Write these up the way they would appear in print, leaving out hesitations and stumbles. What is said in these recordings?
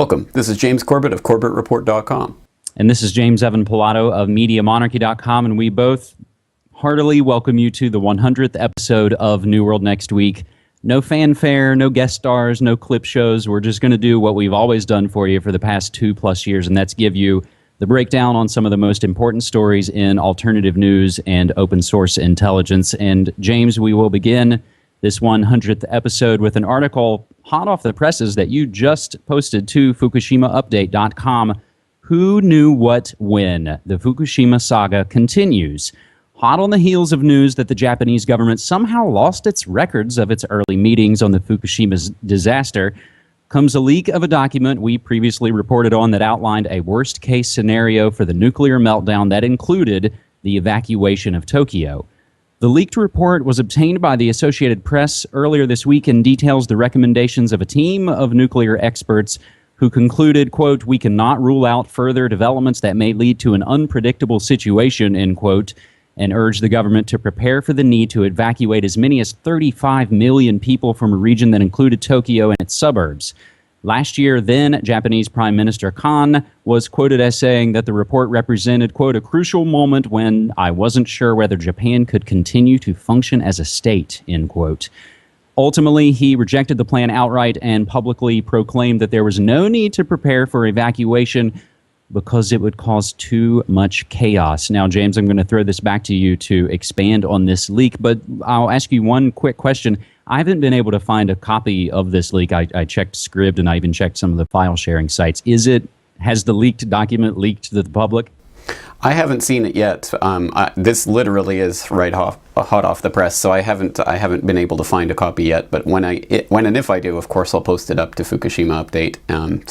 Welcome. This is James Corbett of CorbettReport.com. And this is James Evan Pilato of MediaMonarchy.com, and we both heartily welcome you to the 100th episode of New World Next Week. No fanfare, no guest stars, no clip shows. We're just going to do what we've always done for you for the past 2+ years, and that's give you the breakdown on some of the most important stories in alternative news and open source intelligence. And James, we will begin this 100th episode with an article hot off the presses that you just posted to FukushimaUpdate.com. Who knew what when? The Fukushima saga continues. Hot on the heels of news that the Japanese government somehow lost its records of its early meetings on the Fukushima disaster, comes a leak of a document we previously reported on that outlined a worst-case scenario for the nuclear meltdown that included the evacuation of Tokyo. The leaked report was obtained by the Associated Press earlier this week and details the recommendations of a team of nuclear experts who concluded, quote, "We cannot rule out further developments that may lead to an unpredictable situation," end quote, and urged the government to prepare for the need to evacuate as many as 35 million people from a region that included Tokyo and its suburbs. Last year, then Japanese Prime Minister Kan was quoted as saying that the report represented, quote, "a crucial moment when I wasn't sure whether Japan could continue to function as a state," end quote. Ultimately, he rejected the plan outright and publicly proclaimed that there was no need to prepare for evacuation because it would cause too much chaos. Now, James, I'm going to throw this back to you to expand on this leak, but I'll ask you one quick question. I haven't been able to find a copy of this leak. I checked Scribd and I even checked some of the file sharing sites. Has the leaked document leaked to the public? I haven't seen it yet. This literally is hot off the press, so I haven't been able to find a copy yet. But when and if I do, of course, I'll post it up to Fukushima Update,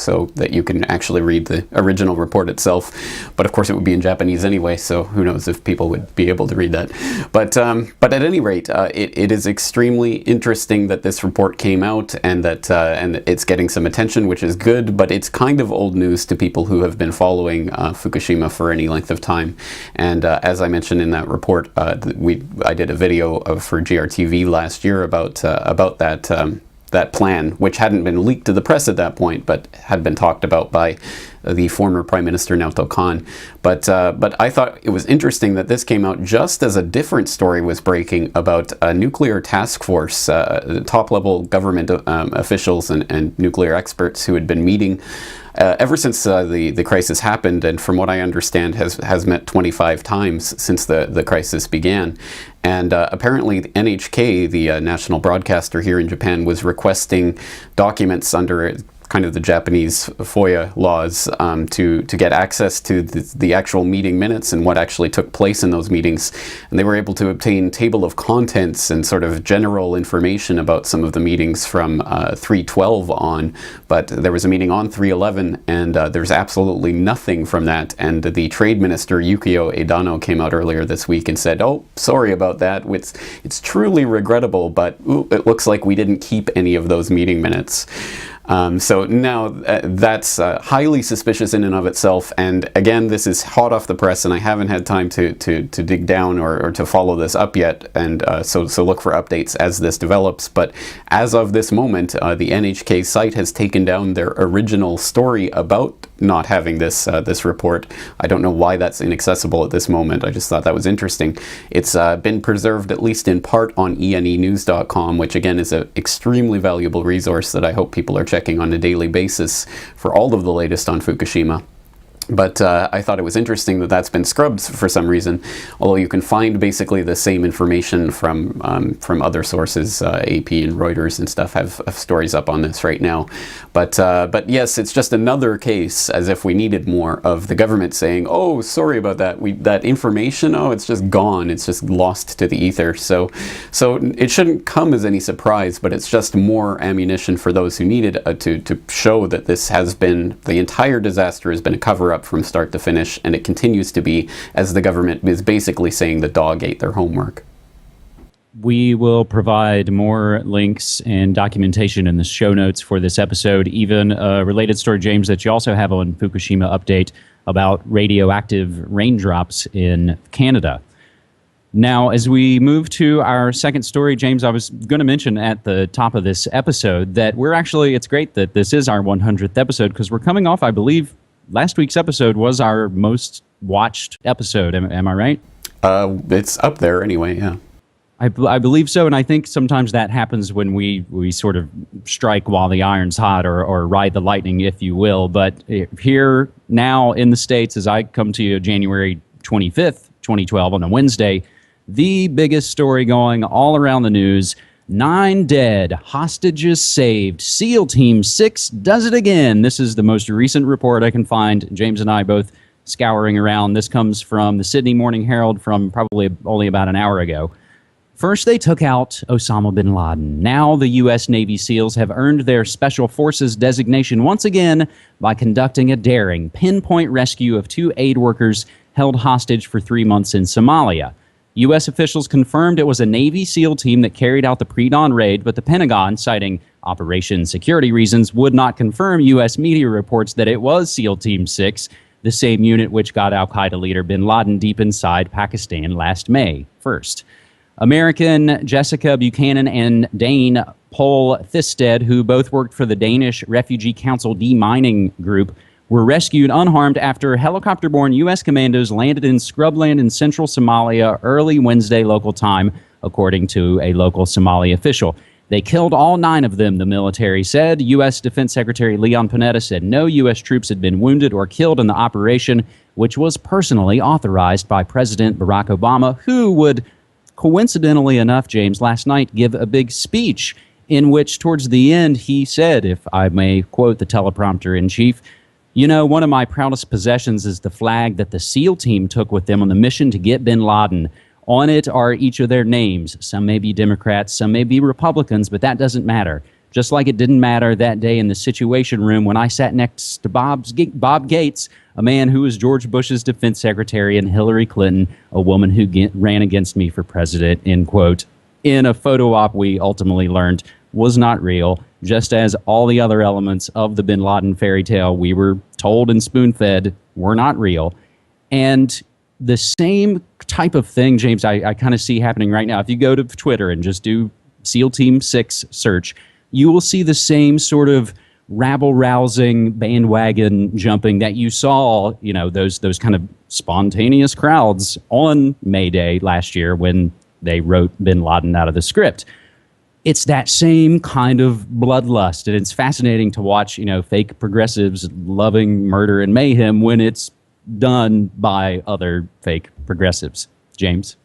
so that you can actually read the original report itself. But of course, it would be in Japanese anyway, so who knows if people would be able to read that. But at any rate, it is extremely interesting that this report came out and that and it's getting some attention, which is good. But it's kind of old news to people who have been following Fukushima for any length of time. And as I mentioned in that report, I did a video for GRTV last year about that plan, which hadn't been leaked to the press at that point, but had been talked about by the former Prime Minister Naoto Kan. But I thought it was interesting that this came out just as a different story was breaking about a nuclear task force, top-level government officials and nuclear experts who had been meeting ever since the crisis happened, and from what I understand has met 25 times since the crisis began. And apparently NHK, the national broadcaster here in Japan, was requesting documents under kind of the Japanese FOIA laws to get access to the actual meeting minutes and what actually took place in those meetings. And they were able to obtain table of contents and sort of general information about some of the meetings from 312 on. But there was a meeting on 311 and there's absolutely nothing from that. And the trade minister, Yukio Edano, came out earlier this week and said, "Oh, sorry about that. It's truly regrettable, but it looks like we didn't keep any of those meeting minutes." So now that's highly suspicious in and of itself. And again, this is hot off the press, and I haven't had time to dig down or to follow this up yet. And so look for updates as this develops. But as of this moment, the NHK site has taken down their original story about not having this report. I don't know why that's inaccessible at this moment. I just thought that was interesting. It's been preserved at least in part on enenews.com, which again is an extremely valuable resource that I hope people are checking on a daily basis for all of the latest on Fukushima. But I thought it was interesting that that's been scrubbed for some reason, although you can find basically the same information from other sources. AP and Reuters and stuff have stories up on this right now. But yes, it's just another case, as if we needed more, of the government saying, "Oh, sorry about that. That information, it's just gone. It's just lost to the ether." So it shouldn't come as any surprise, but it's just more ammunition for those who need it to show that this has been, the entire disaster has been a cover-up from start to finish, and it continues to be, as the government is basically saying the dog ate their homework. We will provide more links and documentation in the show notes for this episode, even a related story, James, that you also have on Fukushima Update about radioactive raindrops in Canada. Now, as we move to our second story, James, I was going to mention at the top of this episode that it's great that this is our 100th episode because we're coming off, I believe, last week's episode was our most watched episode. Am I right? It's up there anyway, yeah. I believe so, and I think sometimes that happens when we sort of strike while the iron's hot or ride the lightning, if you will. But here now in the States, as I come to you January 25th, 2012 on a Wednesday, the biggest story going all around the news, 9 dead, hostages saved, SEAL Team 6 does it again. This is the most recent report I can find. James and I both scouring around. This comes from the Sydney Morning Herald from probably only about an hour ago. First, they took out Osama bin Laden. Now the U.S. Navy SEALs have earned their Special Forces designation once again by conducting a daring, pinpoint rescue of 2 aid workers held hostage for 3 months in Somalia. U.S. officials confirmed it was a Navy SEAL team that carried out the pre-dawn raid, but the Pentagon, citing operation security reasons, would not confirm U.S. media reports that it was SEAL Team 6, the same unit which got al-Qaeda leader bin Laden deep inside Pakistan last May 1st. American Jessica Buchanan and Dane Pol Thisted, who both worked for the Danish Refugee Council demining group, were rescued unharmed after helicopter-borne U.S. commandos landed in scrubland in central Somalia early Wednesday local time, according to a local Somali official. They killed all 9 of them, the military said. U.S. Defense Secretary Leon Panetta said no U.S. troops had been wounded or killed in the operation, which was personally authorized by President Barack Obama, who would, coincidentally enough, James, last night give a big speech in which, towards the end, he said, if I may quote the teleprompter in chief, "You know, one of my proudest possessions is the flag that the SEAL team took with them on the mission to get bin Laden. On it are each of their names. Some may be Democrats, some may be Republicans, but that doesn't matter. Just like it didn't matter that day in the Situation Room when I sat next to Bob Gates, a man who was George Bush's defense secretary, and Hillary Clinton, a woman who ran against me for president," end quote, in a photo op we ultimately learned was not real, just as all the other elements of the bin Laden fairy tale we were told and spoon-fed were not real. And the same type of thing, James, I kind of see happening right now. If you go to Twitter and just do SEAL Team 6 search, you will see the same sort of rabble-rousing bandwagon jumping that you saw, you know, those kind of spontaneous crowds on May Day last year when they wrote bin Laden out of the script. It's that same kind of bloodlust, and it's fascinating to watch, you know, fake progressives loving murder and mayhem when it's done by other fake progressives. James?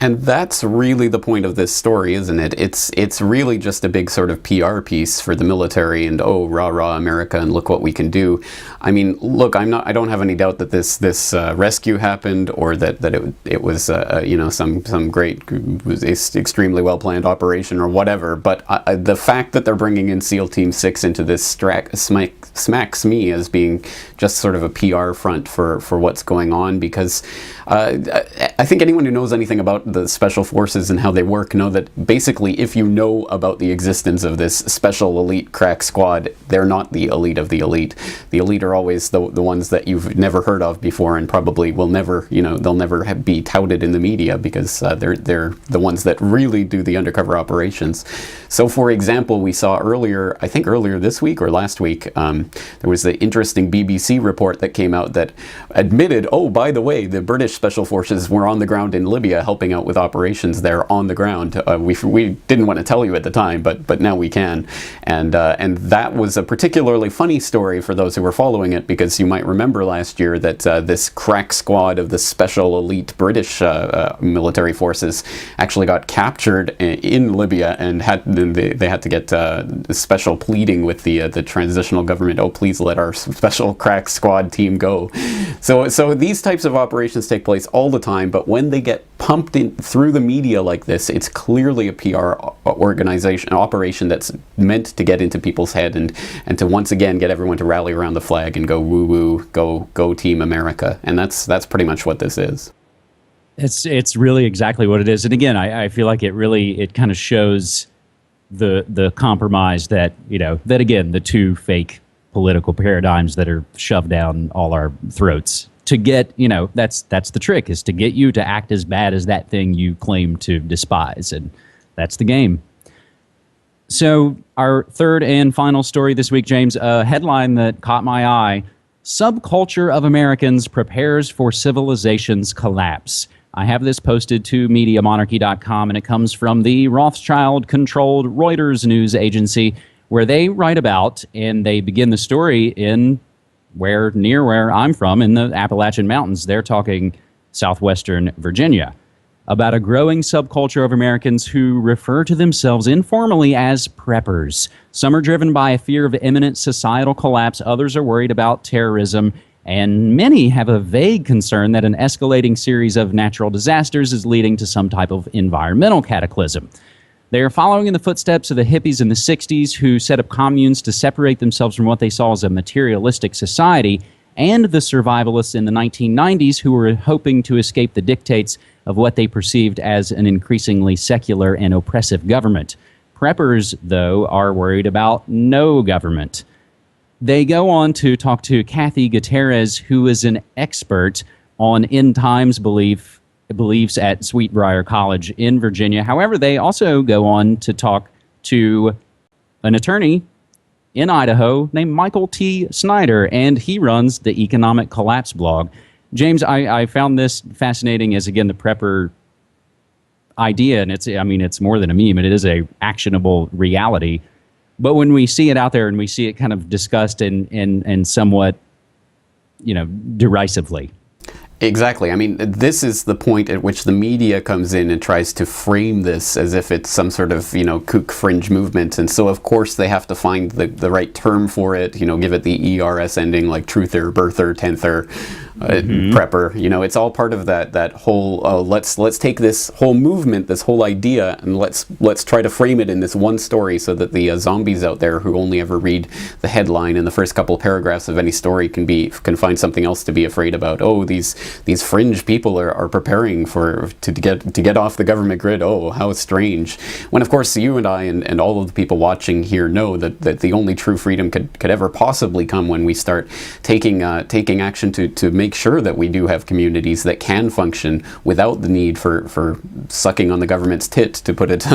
And that's really the point of this story, isn't it? It's really just a big sort of PR piece for the military and, oh, rah rah America, and look what we can do. I mean, look, I don't have any doubt that this rescue happened, or that it was you know, some great, extremely well planned operation or whatever. But the fact that they're bringing in SEAL Team 6 into this smacks me as being just sort of a PR front for what's going on, because I think anyone who knows anything about the special forces and how they work know that basically if you know about the existence of this special elite crack squad, they're not the elite of the elite. The elite are always the ones that you've never heard of before and probably will never, you know, they'll never be touted in the media because they're the ones that really do the undercover operations. So for example, we saw earlier this week or last week, there was the interesting BBC report that came out that admitted, oh, by the way, the British special forces were on the ground in Libya helping out with operations there on the ground. We didn't want to tell you at the time, but now we can. And that was a particularly funny story for those who were following it, because you might remember last year that this crack squad of the special elite British military forces actually got captured in Libya, and they had to get special pleading with the transitional government. Oh, please let our special crack squad team go. So these types of operations take place all the time, but when they get pumped in through the media like this, it's clearly a PR operation that's meant to get into people's head and to once again get everyone to rally around the flag and go woo woo, go Team America. And that's pretty much what this is. It's really exactly what it is. And again, I feel like it kind of shows the compromise that, you know, that again, the two fake political paradigms that are shoved down all our throats to get, that's the trick, is to get you to act as bad as that thing you claim to despise. And that's the game. So our third and final story this week, James, a headline that caught my eye: Subculture of Americans prepares for civilization's collapse. I have this posted to MediaMonarchy.com, and it comes from the Rothschild-controlled Reuters news agency, where they write about, and they begin the story in near where I'm from, in the Appalachian Mountains. They're talking southwestern Virginia, about a growing subculture of Americans who refer to themselves informally as preppers. Some are driven by a fear of imminent societal collapse. Others are worried about terrorism. And many have a vague concern that an escalating series of natural disasters is leading to some type of environmental cataclysm. They are following in the footsteps of the hippies in the 60s, who set up communes to separate themselves from what they saw as a materialistic society, and the survivalists in the 1990s, who were hoping to escape the dictates of what they perceived as an increasingly secular and oppressive government. Preppers, though, are worried about no government. They go on to talk to Kathy Gutierrez, who is an expert on end times beliefs at Sweetbriar College in Virginia. However, they also go on to talk to an attorney in Idaho named Michael T. Snyder, and he runs the Economic Collapse blog. James, I found this fascinating as, again, the prepper idea, and it's more than a meme. It is a actionable reality. But when we see it out there and we see it kind of discussed and somewhat, derisively. Exactly. I mean, this is the point at which the media comes in and tries to frame this as if it's some sort of, kook fringe movement. And so, of course, they have to find the right term for it, give it the ERS ending, like truther, birther, tenther, prepper. It's all part of that whole, let's take this whole movement, this whole idea, and let's try to frame it in this one story so that the zombies out there who only ever read the headline and the first couple of paragraphs of any story can find something else to be afraid about. Oh, these fringe people are preparing to get off the government grid. Oh, how strange. When, of course, you and I and all of the people watching here know that the only true freedom could ever possibly come when we start taking action to make sure that we do have communities that can function without the need for sucking on the government's tit, to put it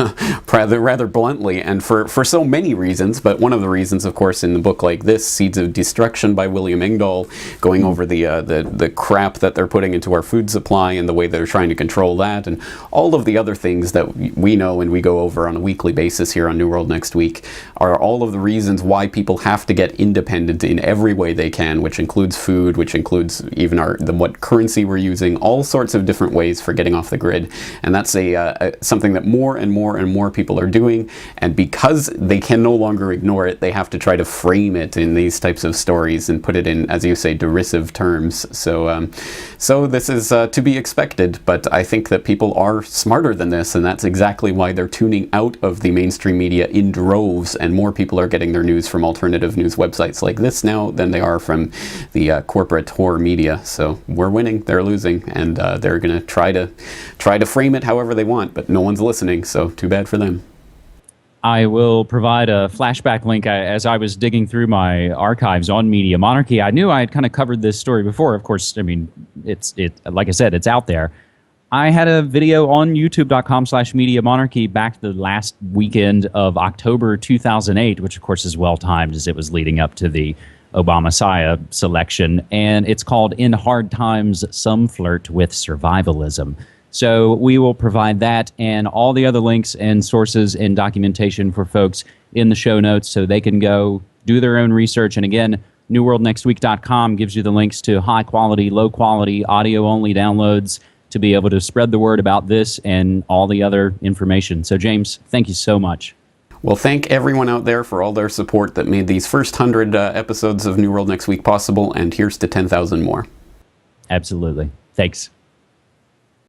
rather bluntly, and for so many reasons. But one of the reasons, of course, in the book like this, Seeds of Destruction by William Engdahl, going over the crap that they're putting into our food supply and the way they're trying to control that, and all of the other things that we know and we go over on a weekly basis here on New World Next Week, are all of the reasons why people have to get independent in every way they can, which includes food, which includes even what currency we're using, all sorts of different ways for getting off the grid. And that's something that more and more and more people are doing. And because they can no longer ignore it, they have to try to frame it in these types of stories and put it in, as you say, derisive terms. So this is to be expected, but I think that people are smarter than this, and that's exactly why they're tuning out of the mainstream media in droves, and more people are getting their news from alternative news websites like this now than they are from the corporate whore media. So we're winning, they're losing, and they're going to try to frame it however they want, but no one's listening, so too bad for them. I will provide a flashback link. As I was digging through my archives on Media Monarchy, I knew I had kind of covered this story before. Of course, it's like I said, it's out there. I had a video on youtube.com/Media Monarchy back the last weekend of October 2008, which of course is well timed as it was leading up to the Obama selection. And it's called In Hard Times, Some Flirt with Survivalism. So we will provide that and all the other links and sources and documentation for folks in the show notes so they can go do their own research. And again, newworldnextweek.com gives you the links to high quality, low quality, audio only downloads to be able to spread the word about this and all the other information. So James, thank you so much. Well, thank everyone out there for all their support that made these first 100 episodes of New World Next Week possible, and here's to 10,000 more. Absolutely. Thanks.